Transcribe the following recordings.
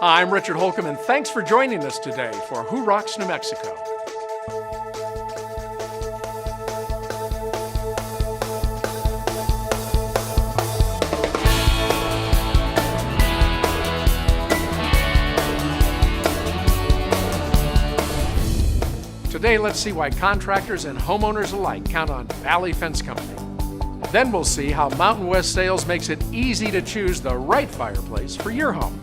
I'm Richard Holcomb, and thanks for joining us today for Who Rocks New Mexico. Today, let's see why contractors and homeowners alike count on Valley Fence Company. Then we'll see how Mountain West Sales makes it easy to choose the right fireplace for your home.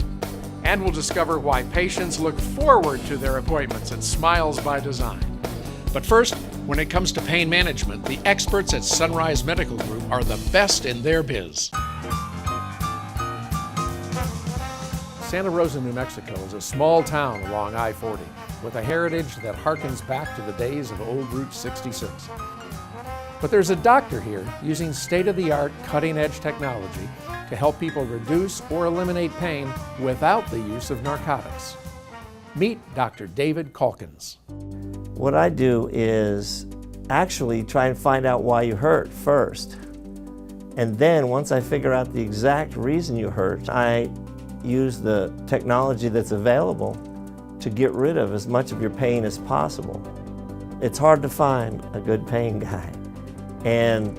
And we'll discover why patients look forward to their appointments at Smiles by Design. But first, when it comes to pain management, the experts at Sunrise Medical Group are the best in their biz. Santa Rosa, New Mexico is a small town along I-40 with a heritage that harkens back to the days of old Route 66. But there's a doctor here using state-of-the-art cutting-edge technology to help people reduce or eliminate pain without the use of narcotics. Meet Dr. David Calkins. What I do is actually try and find out why you hurt first. And then once I figure out the exact reason you hurt, I use the technology that's available to get rid of as much of your pain as possible. It's hard to find a good pain guy. And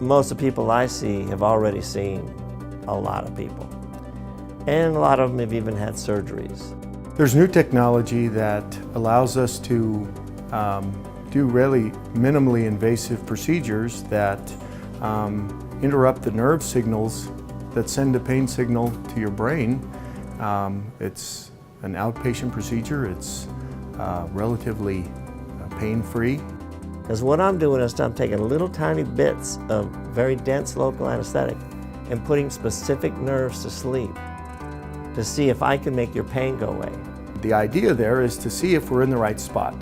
most of the people I see have already seen a lot of people. And a lot of them have even had surgeries. There's new technology that allows us to do really minimally invasive procedures that interrupt the nerve signals that send a pain signal to your brain. It's an outpatient procedure. It's relatively pain-free. Because what I'm doing is I'm taking little tiny bits of very dense local anesthetic and putting specific nerves to sleep to see if I can make your pain go away. The idea there is to see if we're in the right spot.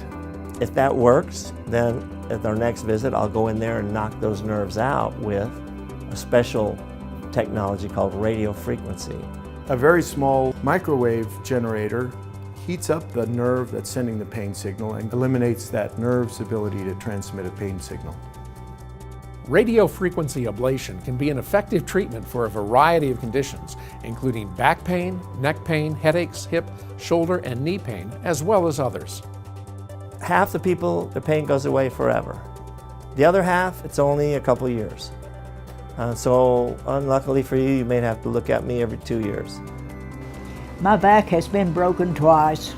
If that works, then at our next visit, I'll go in there and knock those nerves out with a special technology called radio frequency. A very small microwave generator heats up the nerve that's sending the pain signal and eliminates that nerve's ability to transmit a pain signal. Radio frequency ablation can be an effective treatment for a variety of conditions, including back pain, neck pain, headaches, hip, shoulder, and knee pain, as well as others. Half the people, the pain goes away forever. The other half, it's only a couple years. So unluckily for you, you may have to look at me every 2 years. My back has been broken twice,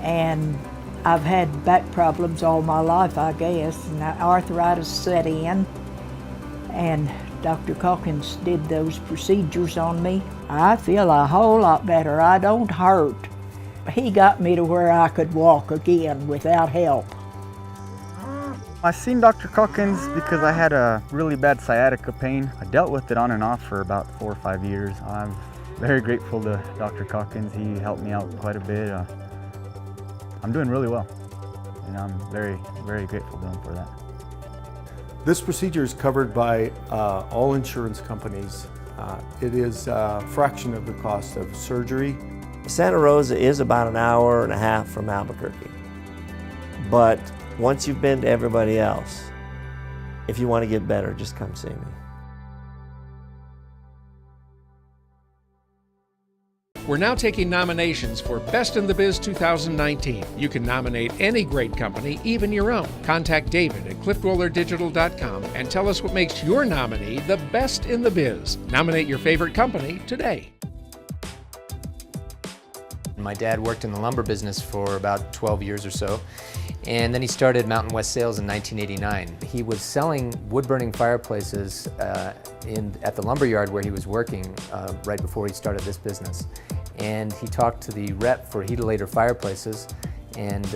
and I've had back problems all my life, I guess, and arthritis set in, and Dr. Calkins did those procedures on me. I feel a whole lot better. I don't hurt. He got me to where I could walk again without help. I seen Dr. Calkins because I had a really bad sciatica pain. I dealt with it on and off for about 4 or 5 years. I'm very grateful to Dr. Calkins. He helped me out quite a bit. I'm doing really well, and I'm very, very grateful to him for that. This procedure is covered by all insurance companies. It is a fraction of the cost of surgery. Santa Rosa is about an hour and a half from Albuquerque. But once you've been to everybody else, if you want to get better, just come see me. We're now taking nominations for Best in the Biz 2019. You can nominate any great company, even your own. Contact David at cliffdwellerdigital.com and tell us what makes your nominee the best in the biz. Nominate your favorite company today. My dad worked in the lumber business for about 12 years or so, and then he started Mountain West Sales in 1989. He was selling wood-burning fireplaces at the lumber yard where he was working right before he started this business. And he talked to the rep for Heatilator Fireplaces and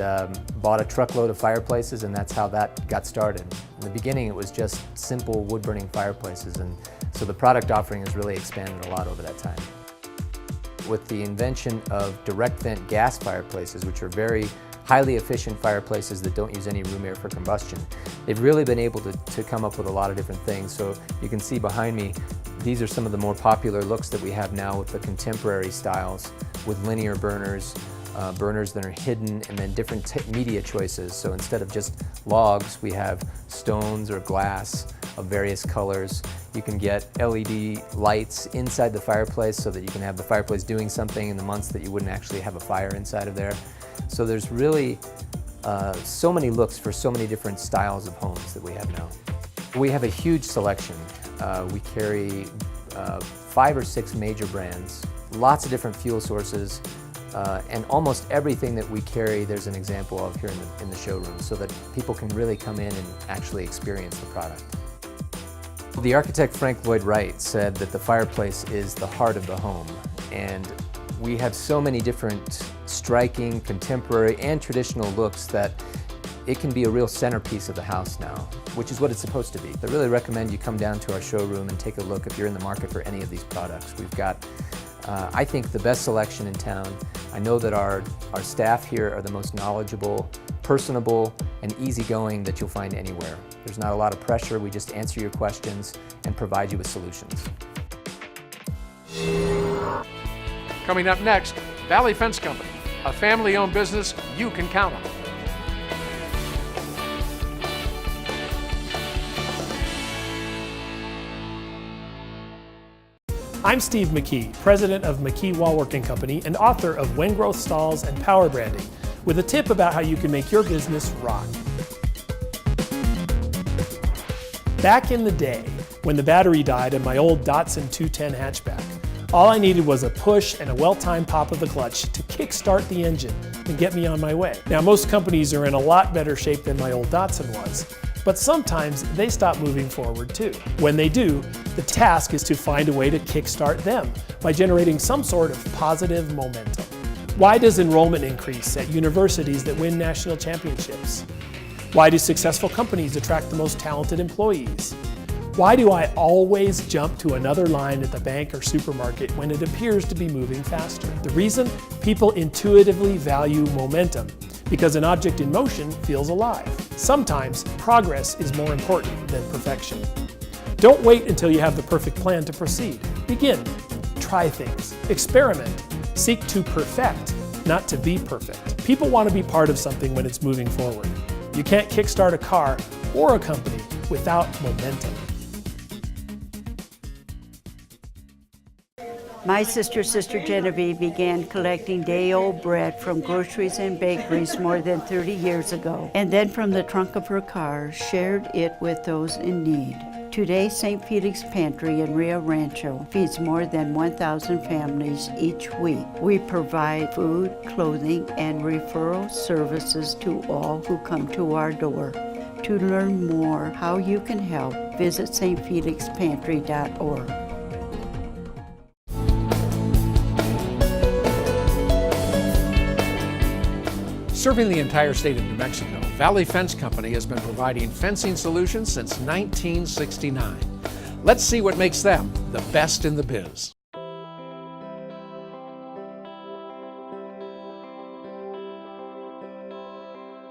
bought a truckload of fireplaces, and that's how that got started. In the beginning, it was just simple wood-burning fireplaces, and so the product offering has really expanded a lot over that time. With the invention of direct vent gas fireplaces, which are very highly efficient fireplaces that don't use any room air for combustion, they've really been able to come up with a lot of different things. So you can see behind me, these are some of the more popular looks that we have now with the contemporary styles, with linear burners, burners that are hidden, and then different media choices. So instead of just logs, we have stones or glass, of various colors. You can get LED lights inside the fireplace so that you can have the fireplace doing something in the months that you wouldn't actually have a fire inside of there. So there's really so many looks for so many different styles of homes that we have now. We have a huge selection. We carry 5 or 6 major brands, lots of different fuel sources, and almost everything that we carry there's an example of here in the showroom so that people can really come in and actually experience the product. The architect Frank Lloyd Wright said that the fireplace is the heart of the home, and we have so many different striking, contemporary, and traditional looks that it can be a real centerpiece of the house now, which is what it's supposed to be. I really recommend you come down to our showroom and take a look if you're in the market for any of these products. We've got, I think, the best selection in town. I know that our staff here are the most knowledgeable, personable, and easygoing that you'll find anywhere. There's not a lot of pressure. We just answer your questions and provide you with solutions. Coming up next, Valley Fence Company, a family-owned business you can count on. I'm Steve McKee, president of McKee Wallworking Company and author of Wengrowth Stalls and Power Branding, with a tip about how you can make your business rock. Back in the day, when the battery died in my old Datsun 210 hatchback, all I needed was a push and a well-timed pop of the clutch to kickstart the engine and get me on my way. Now, most companies are in a lot better shape than my old Datsun was, but sometimes they stop moving forward too. When they do, the task is to find a way to kickstart them by generating some sort of positive momentum. Why does enrollment increase at universities that win national championships? Why do successful companies attract the most talented employees? Why do I always jump to another line at the bank or supermarket when it appears to be moving faster? The reason? People intuitively value momentum because an object in motion feels alive. Sometimes progress is more important than perfection. Don't wait until you have the perfect plan to proceed. Begin. Try things. Experiment. Seek to perfect, not to be perfect. People want to be part of something when it's moving forward. You can't kickstart a car or a company without momentum. My sister Genevieve began collecting day-old bread from groceries and bakeries more than 30 years ago, and then from the trunk of her car shared it with those in need. Today, St. Felix Pantry in Rio Rancho feeds more than 1,000 families each week. We provide food, clothing, and referral services to all who come to our door. To learn more how you can help, visit stfelixpantry.org. Serving the entire state of New Mexico, Valley Fence Company has been providing fencing solutions since 1969. Let's see what makes them the best in the biz.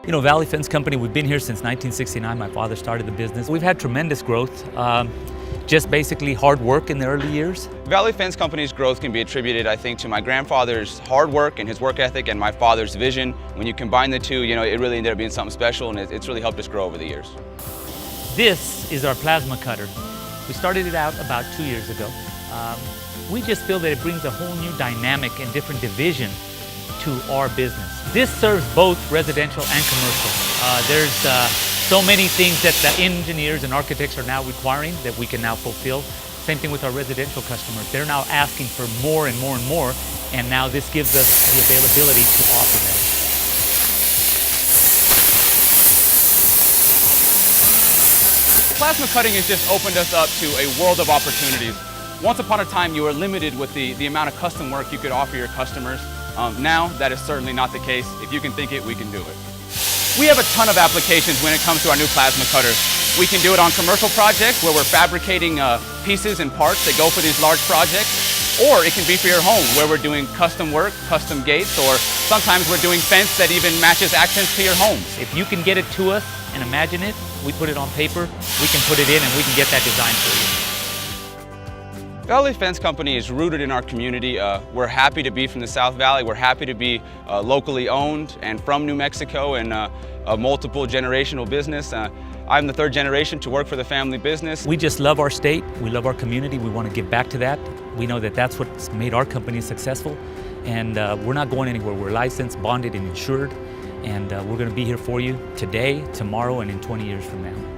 You know, Valley Fence Company, we've been here since 1969. My father started the business. We've had tremendous growth, just basically hard work in the early years. Valley Fence Company's growth can be attributed, I think, to my grandfather's hard work and his work ethic and my father's vision. When you combine the two, you know, it really ended up being something special, and it's really helped us grow over the years. This is our plasma cutter. We started it out about 2 years ago. We just feel that it brings a whole new dynamic and different division to our business. This serves both residential and commercial. There's so many things that the engineers and architects are now requiring that we can now fulfill. Same thing with our residential customers. They're now asking for more and more and more, and now this gives us the availability to offer that. Plasma cutting has just opened us up to a world of opportunities. Once upon a time, you were limited with the amount of custom work you could offer your customers. Now, that is certainly not the case. If you can think it, we can do it. We have a ton of applications when it comes to our new plasma cutter. We can do it on commercial projects where we're fabricating pieces and parts that go for these large projects, or it can be for your home where we're doing custom work, custom gates, or sometimes we're doing fence that even matches accents to your home. If you can get it to us and imagine it, we put it on paper, we can put it in and we can get that design for you. Valley Fence Company is rooted in our community. We're happy to be from the South Valley. We're happy to be locally owned and from New Mexico and a multiple generational business. I'm the third generation to work for the family business. We just love our state, we love our community, we want to give back to that. We know that that's what's made our company successful, and we're not going anywhere. We're licensed, bonded, and insured, and we're going to be here for you today, tomorrow, and in 20 years from now.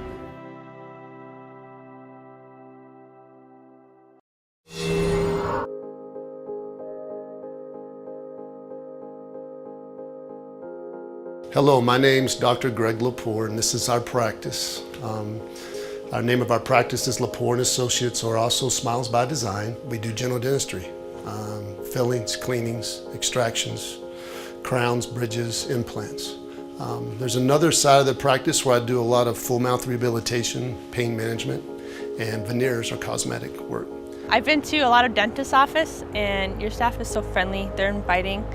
Hello, my name's Dr. Greg Lepore, and this is our practice. Our name of our practice is Lepore & Associates, or also Smiles by Design. We do general dentistry, fillings, cleanings, extractions, crowns, bridges, implants. There's another side of the practice where I do a lot of full mouth rehabilitation, pain management, and veneers or cosmetic work. I've been to a lot of dentist office, and your staff is so friendly. They're inviting.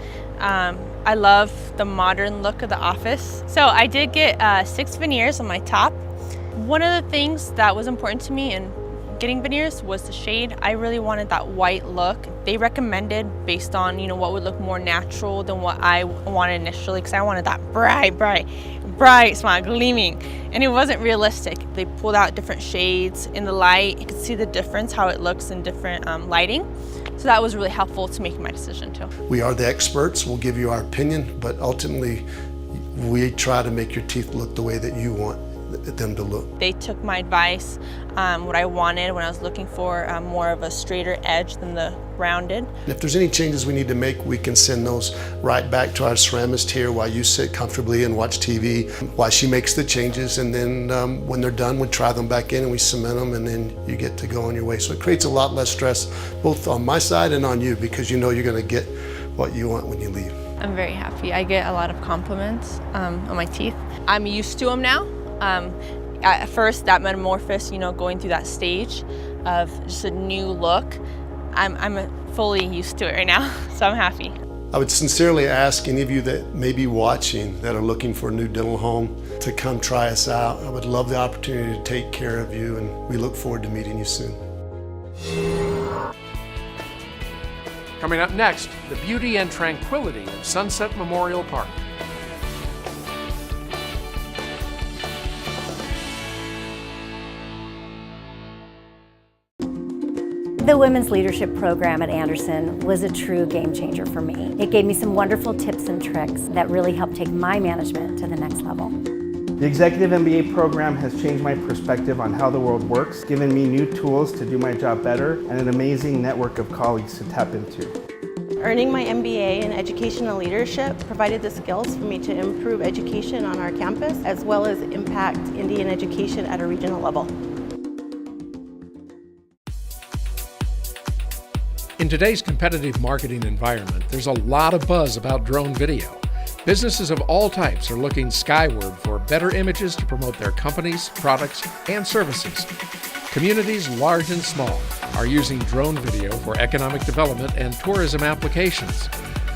I love the modern look of the office. So I did get 6 veneers on my top. One of the things that was important to me in getting veneers was the shade. I really wanted that white look. They recommended based on, what would look more natural than what I wanted initially, because I wanted that bright smile, gleaming, and it wasn't realistic. They pulled out different shades in the light. You could see the difference, how it looks in different lighting. So that was really helpful to making my decision too. We are the experts. We'll give you our opinion, but ultimately we try to make your teeth look the way that you want them to look. They took my advice, what I wanted when I was looking for more of a straighter edge than the rounded. If there's any changes we need to make, we can send those right back to our ceramist here while you sit comfortably and watch TV while she makes the changes, and then when they're done, we try them back in and we cement them, and then you get to go on your way. So it creates a lot less stress both on my side and on you, because you know you're going to get what you want when you leave. I'm very happy. I get a lot of compliments on my teeth. I'm used to them now. At first, that metamorphosis, going through that stage of just a new look, I'm fully used to it right now, so I'm happy. I would sincerely ask any of you that may be watching that are looking for a new dental home to come try us out. I would love the opportunity to take care of you, and we look forward to meeting you soon. Coming up next, the beauty and tranquility of Sunset Memorial Park. The Women's Leadership Program at Anderson was a true game changer for me. It gave me some wonderful tips and tricks that really helped take my management to the next level. The Executive MBA program has changed my perspective on how the world works, given me new tools to do my job better, and an amazing network of colleagues to tap into. Earning my MBA in Educational Leadership provided the skills for me to improve education on our campus, as well as impact Indian education at a regional level. In today's competitive marketing environment, there's a lot of buzz about drone video. Businesses of all types are looking skyward for better images to promote their companies, products, and services. Communities large and small are using drone video for economic development and tourism applications.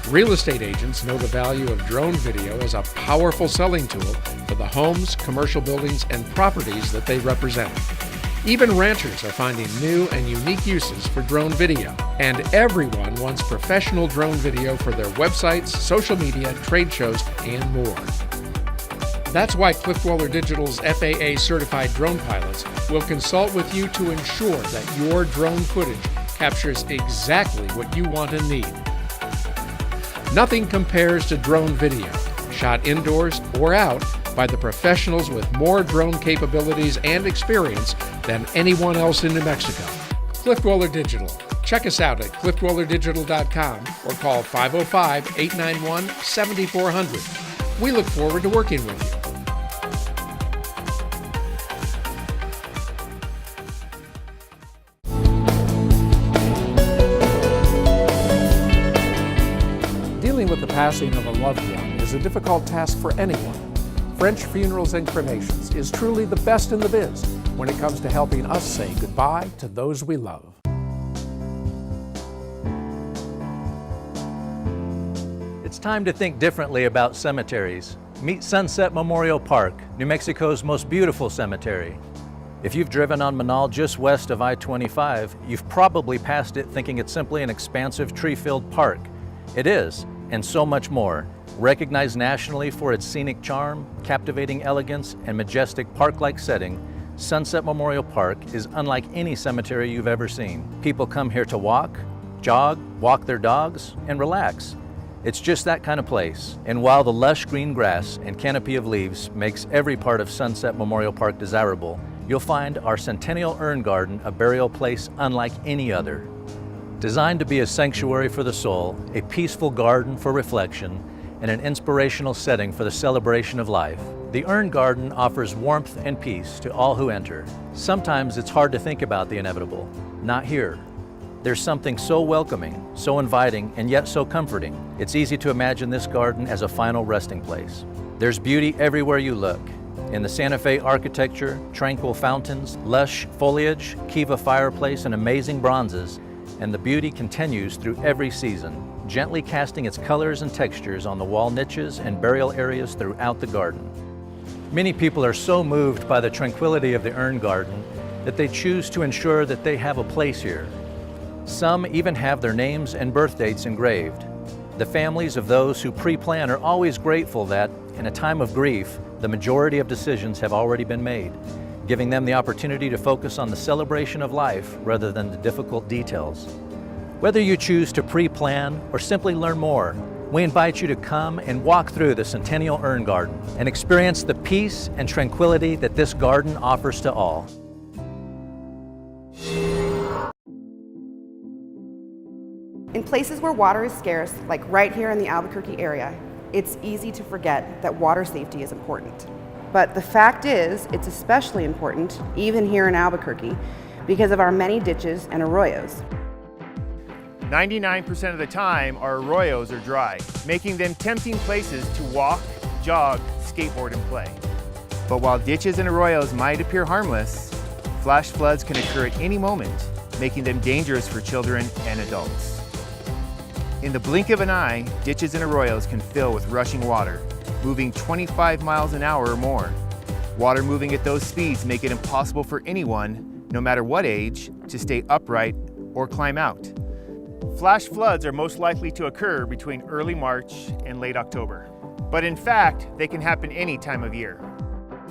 Real estate agents know the value of drone video as a powerful selling tool for the homes, commercial buildings, and properties that they represent. Even ranchers are finding new and unique uses for drone video, and everyone wants professional drone video for their websites, social media, trade shows, and more. That's why Cliff Dweller Digital's FAA certified drone pilots will consult with you to ensure that your drone footage captures exactly what you want and need. Nothing compares to drone video, shot indoors or out by the professionals with more drone capabilities and experience than anyone else in New Mexico. Cliff Dweller Digital. Check us out at cliffdwellerdigital.com or call 505-891-7400. We look forward to working with you. Dealing with the passing of a loved one is a difficult task for anyone. French Funerals and Cremations is truly the best in the biz when it comes to helping us say goodbye to those we love. It's time to think differently about cemeteries. Meet Sunset Memorial Park, New Mexico's most beautiful cemetery. If you've driven on Manal just west of I-25, you've probably passed it thinking it's simply an expansive tree-filled park. It is, and so much more. Recognized nationally for its scenic charm, captivating elegance, and majestic park-like setting, Sunset Memorial Park is unlike any cemetery you've ever seen. People come here to walk, jog, walk their dogs, and relax. It's just that kind of place. And while the lush green grass and canopy of leaves makes every part of Sunset Memorial Park desirable, you'll find our Centennial Urn Garden a burial place unlike any other. Designed to be a sanctuary for the soul, a peaceful garden for reflection, and an inspirational setting for the celebration of life, the Urn Garden offers warmth and peace to all who enter. Sometimes it's hard to think about the inevitable. Not here. There's something so welcoming, so inviting, and yet so comforting. It's easy to imagine this garden as a final resting place. There's beauty everywhere you look. In the Santa Fe architecture, tranquil fountains, lush foliage, Kiva fireplace, and amazing bronzes, and the beauty continues through every season, gently casting its colors and textures on the wall niches and burial areas throughout the garden. Many people are so moved by the tranquility of the Urn Garden that they choose to ensure that they have a place here. Some even have their names and birth dates engraved. The families of those who pre-plan are always grateful that, in a time of grief, the majority of decisions have already been made, giving them the opportunity to focus on the celebration of life rather than the difficult details. Whether you choose to pre-plan or simply learn more, we invite you to come and walk through the Centennial Urn Garden and experience the peace and tranquility that this garden offers to all. In places where water is scarce, like right here in the Albuquerque area, it's easy to forget that water safety is important. But the fact is, it's especially important, even here in Albuquerque, because of our many ditches and arroyos. 99% of the time, our arroyos are dry, making them tempting places to walk, jog, skateboard, and play. But while ditches and arroyos might appear harmless, flash floods can occur at any moment, making them dangerous for children and adults. In the blink of an eye, ditches and arroyos can fill with rushing water, moving 25 miles an hour or more. Water moving at those speeds make it impossible for anyone, no matter what age, to stay upright or climb out. Flash floods are most likely to occur between early March and late October. But in fact, they can happen any time of year.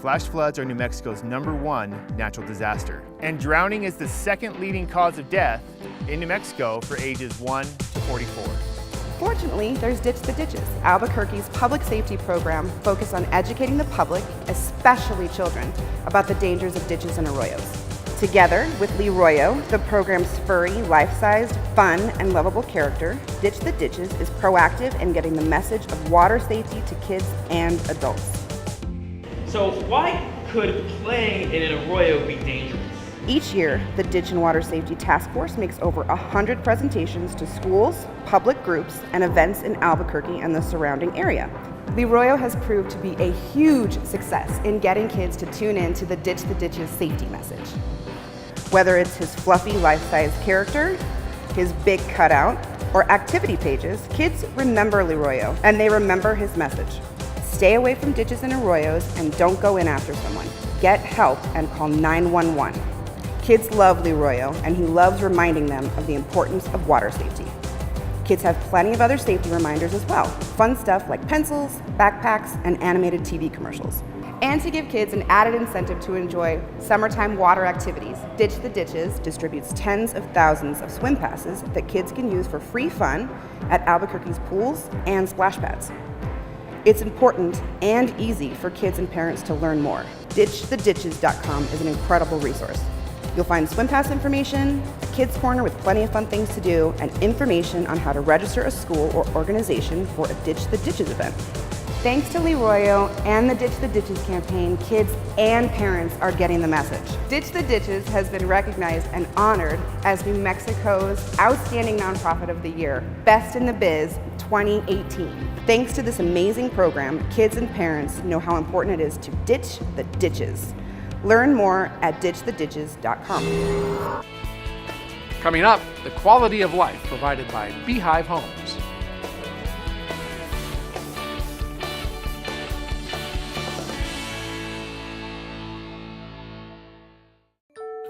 Flash floods are New Mexico's #1 natural disaster, and drowning is the second leading cause of death in New Mexico for ages 1 to 44. Fortunately, there's Ditch the Ditches. Albuquerque's public safety program focuses on educating the public, especially children, about the dangers of ditches and arroyos. Together with Lee Royo, the program's furry, life-sized, fun, and lovable character, Ditch the Ditches is proactive in getting the message of water safety to kids and adults. So why could playing in an arroyo be dangerous? Each year, the Ditch and Water Safety Task Force makes over 100 presentations to schools, public groups, and events in Albuquerque and the surrounding area. Lee Royo has proved to be a huge success in getting kids to tune in to the Ditch the Ditches safety message. Whether it's his fluffy life-size character, his big cutout, or activity pages, kids remember Lee Royo, and they remember his message. Stay away from ditches and arroyos and don't go in after someone. Get help and call 911. Kids love Lee Royo, and he loves reminding them of the importance of water safety. Kids have plenty of other safety reminders as well. Fun stuff like pencils, backpacks, and animated TV commercials. And to give kids an added incentive to enjoy summertime water activities, Ditch the Ditches distributes tens of thousands of swim passes that kids can use for free fun at Albuquerque's pools and splash pads. It's important and easy for kids and parents to learn more. DitchTheDitches.com is an incredible resource. You'll find swim pass information, a kids corner with plenty of fun things to do, and information on how to register a school or organization for a Ditch the Ditches event. Thanks to Lee Royo and the Ditch the Ditches campaign, kids and parents are getting the message. Ditch the Ditches has been recognized and honored as New Mexico's Outstanding Nonprofit of the Year, Best in the Biz 2018. Thanks to this amazing program, kids and parents know how important it is to ditch the ditches. Learn more at DitchTheDitches.com. Coming up, the quality of life provided by Beehive Homes.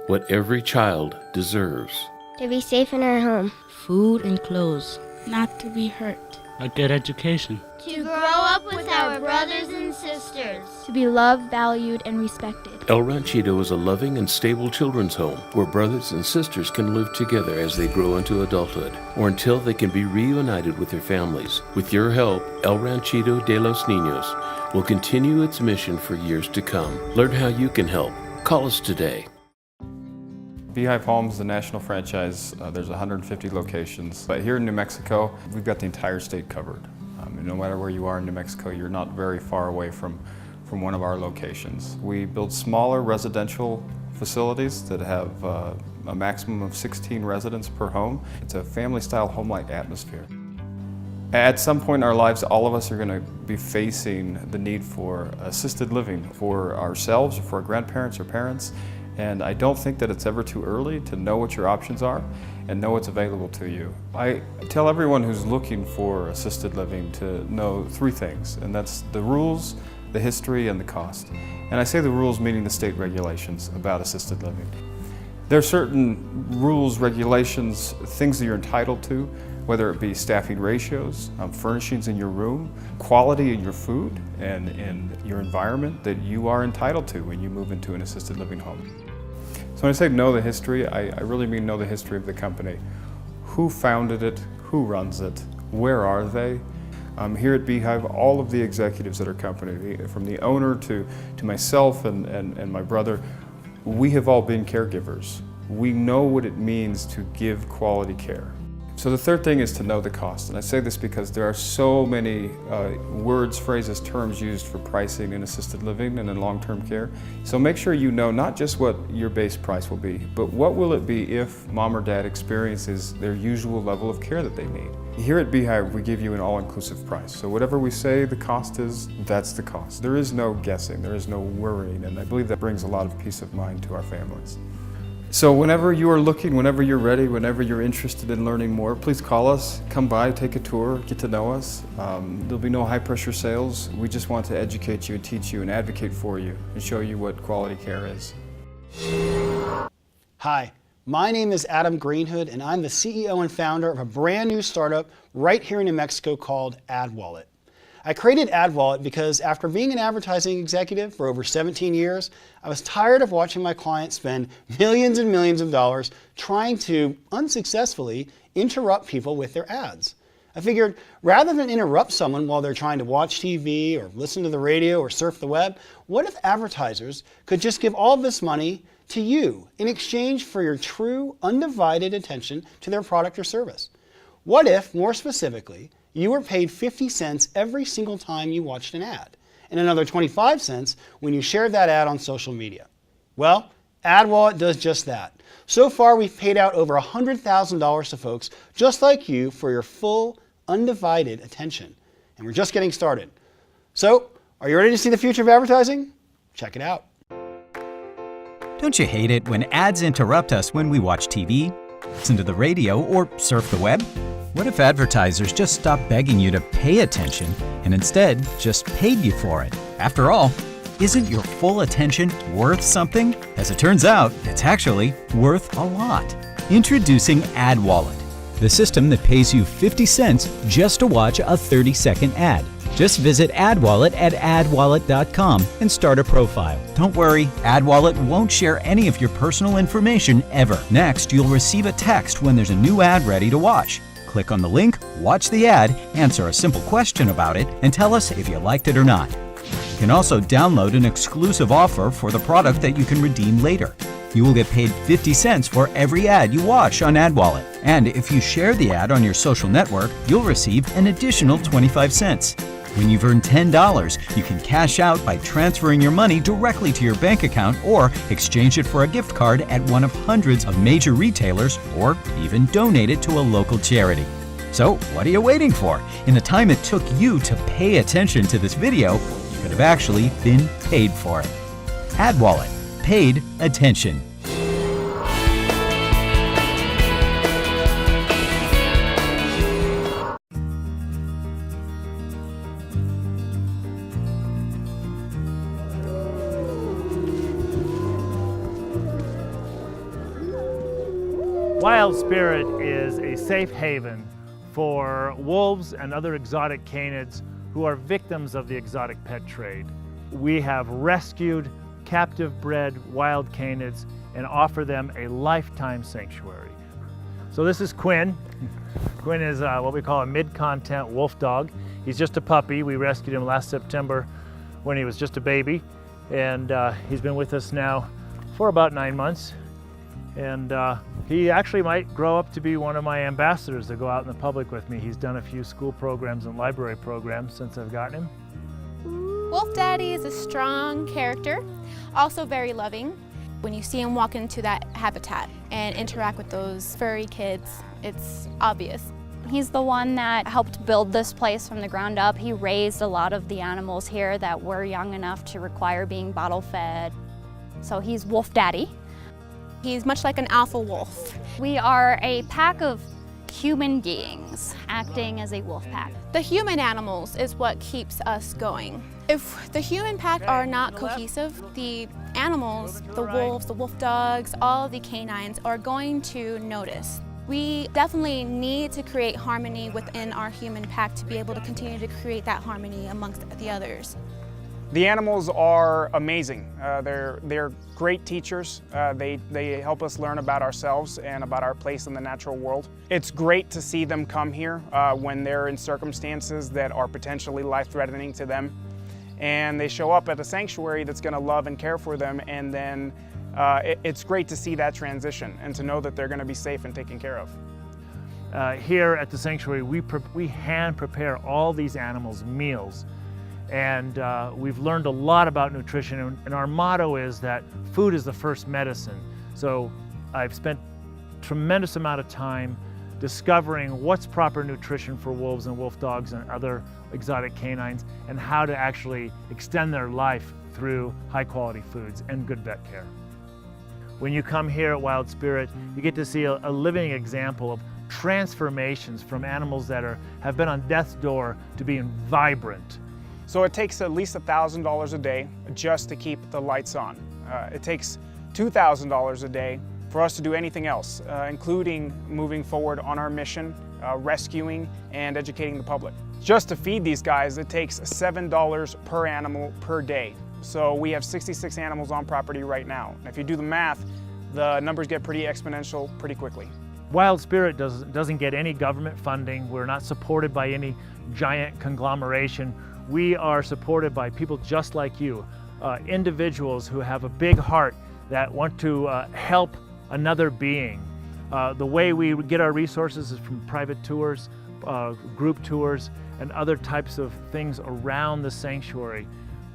What every child deserves. To be safe in our home. Food and clothes. Not to be hurt. a good education. To grow up with our brothers and sisters. To be loved, valued, and respected. El Ranchito is a loving and stable children's home where brothers and sisters can live together as they grow into adulthood or until they can be reunited with their families. With your help, El Ranchito de los Niños will continue its mission for years to come. Learn how you can help. Call us today. Beehive Homes, the national franchise, there's 150 locations. But here in New Mexico, we've got the entire state covered. No matter where you are in New Mexico, you're not very far away from one of our locations. We build smaller residential facilities that have a maximum of 16 residents per home. It's a family-style home-like atmosphere. At some point in our lives, all of us are going to be facing the need for assisted living for ourselves, or for our grandparents or parents. And I don't think that it's ever too early to know what your options are and know what's available to you. I tell everyone who's looking for assisted living to know 3 things, and that's the rules, the history, and the cost. And I say the rules meaning the state regulations about assisted living. There are certain rules, regulations, things that you're entitled to, whether it be staffing ratios, furnishings in your room, quality in your food, and in your environment that you are entitled to when you move into an assisted living home. So when I say know the history, I really mean know the history of the company. Who founded it? Who runs it? Where are they? Here at Beehive, all of the executives at our company, from the owner to myself and my brother, we have all been caregivers. We know what it means to give quality care. So the third thing is to know the cost. And I say this because there are so many words, phrases, terms used for pricing in assisted living and in long-term care. So make sure you know not just what your base price will be, but what will it be if mom or dad experiences their usual level of care that they need. Here at Beehive, we give you an all-inclusive price. So whatever we say the cost is, that's the cost. There is no guessing, there is no worrying, and I believe that brings a lot of peace of mind to our families. So whenever you are looking, whenever you're ready, whenever you're interested in learning more, please call us, come by, take a tour, get to know us. There'll be no high pressure sales. We just want to educate you and teach you and advocate for you and show you what quality care is. Hi, my name is Adam Greenhood and I'm the CEO and founder of a brand new startup right here in New Mexico called AdWallet. I created AdWallet because after being an advertising executive for over 17 years, I was tired of watching my clients spend millions and millions of dollars trying to, unsuccessfully, interrupt people with their ads. I figured rather than interrupt someone while they're trying to watch TV or listen to the radio or surf the web, what if advertisers could just give all this money to you in exchange for your true, undivided attention to their product or service? What if, more specifically, you were paid 50 cents every single time you watched an ad, and another 25 cents when you shared that ad on social media? Well, AdWallet does just that. So far, we've paid out over $100,000 to folks just like you for your full, undivided attention. And we're just getting started. So, are you ready to see the future of advertising? Check it out. Don't you hate it when ads interrupt us when we watch TV, listen to the radio, or surf the web? What if advertisers just stopped begging you to pay attention and instead just paid you for it? After all, isn't your full attention worth something? As it turns out, it's actually worth a lot. Introducing AdWallet, the system that pays you 50 cents just to watch a 30-second ad. Just visit AdWallet at adwallet.com and start a profile. Don't worry, AdWallet won't share any of your personal information ever. Next, you'll receive a text when there's a new ad ready to watch. Click on the link, watch the ad, answer a simple question about it, and tell us if you liked it or not. You can also download an exclusive offer for the product that you can redeem later. You will get paid 50 cents for every ad you watch on AdWallet. And if you share the ad on your social network, you'll receive an additional 25 cents. When you've earned $10, you can cash out by transferring your money directly to your bank account or exchange it for a gift card at one of hundreds of major retailers or even donate it to a local charity. So what are you waiting for? In the time it took you to pay attention to this video, you could have actually been paid for it. AdWallet. Paid attention. Wild Spirit is a safe haven for wolves and other exotic canids who are victims of the exotic pet trade. We have rescued captive bred wild canids and offer them a lifetime sanctuary. So this is Quinn. Quinn is what we call a mid-content wolf dog. He's just a puppy. We rescued him last September when he was just a baby. And he's been with us now for about 9 months. And he actually might grow up to be one of my ambassadors to go out in the public with me. He's done a few school programs and library programs since I've gotten him. Wolf Daddy is a strong character, also very loving. When you see him walk into that habitat and interact with those furry kids, it's obvious. He's the one that helped build this place from the ground up. He raised a lot of the animals here that were young enough to require being bottle fed. So he's Wolf Daddy. He's much like an alpha wolf. We are a pack of human beings acting as a wolf pack. The human animals is what keeps us going. If the human pack are not cohesive, the animals, the wolves, the wolf dogs, all of the canines are going to notice. We definitely need to create harmony within our human pack to be able to continue to create that harmony amongst the others. The animals are amazing. They're great teachers. They help us learn about ourselves and about our place in the natural world. It's great to see them come here when they're in circumstances that are potentially life-threatening to them. And they show up at a sanctuary that's going to love and care for them, and then it's great to see that transition and to know that they're going to be safe and taken care of. Here at the sanctuary, we hand prepare all these animals meals. And we've learned a lot about nutrition, and our motto is that food is the first medicine. So I've spent a tremendous amount of time discovering what's proper nutrition for wolves and wolf dogs and other exotic canines, and how to actually extend their life through high quality foods and good vet care. When you come here at Wild Spirit, you get to see a living example of transformations from animals that have been on death's door to being vibrant. So it takes at least $1,000 a day just to keep the lights on. It takes $2,000 a day for us to do anything else, including moving forward on our mission, rescuing and educating the public. Just to feed these guys, it takes $7 per animal per day. So we have 66 animals on property right now. And if you do the math, the numbers get pretty exponential pretty quickly. Wild Spirit doesn't get any government funding. We're not supported by any giant conglomeration. We are supported by people just like you, individuals who have a big heart that want to help another being. The way we get our resources is from private tours, group tours, and other types of things around the sanctuary.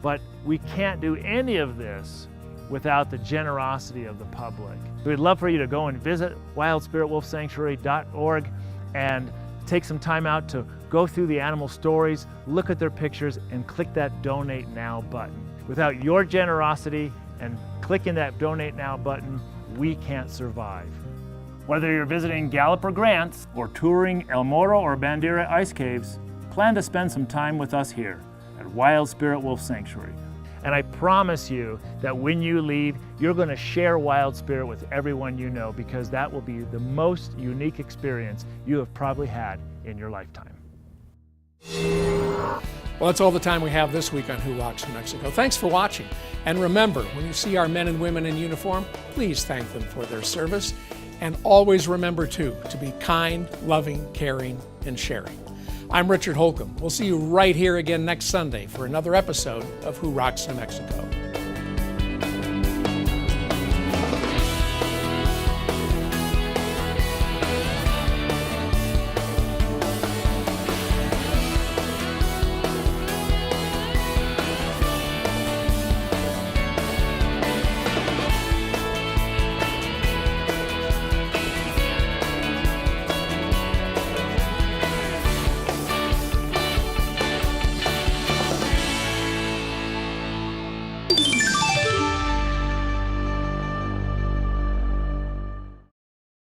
But we can't do any of this without the generosity of the public. We'd love for you to go and visit wildspiritwolfsanctuary.org and take some time out to go through the animal stories, look at their pictures, and click that Donate Now button. Without your generosity and clicking that Donate Now button, we can't survive. Whether you're visiting Gallup or Grants, or touring El Morro or Bandera Ice Caves, plan to spend some time with us here at Wild Spirit Wolf Sanctuary. And I promise you that when you leave, you're going to share Wild Spirit with everyone you know, because that will be the most unique experience you have probably had in your lifetime. Well, that's all the time we have this week on Who Rocks New Mexico. Thanks for watching. And remember, when you see our men and women in uniform, please thank them for their service. And always remember, too, to be kind, loving, caring, and sharing. I'm Richard Holcomb. We'll see you right here again next Sunday for another episode of Who Rocks New Mexico.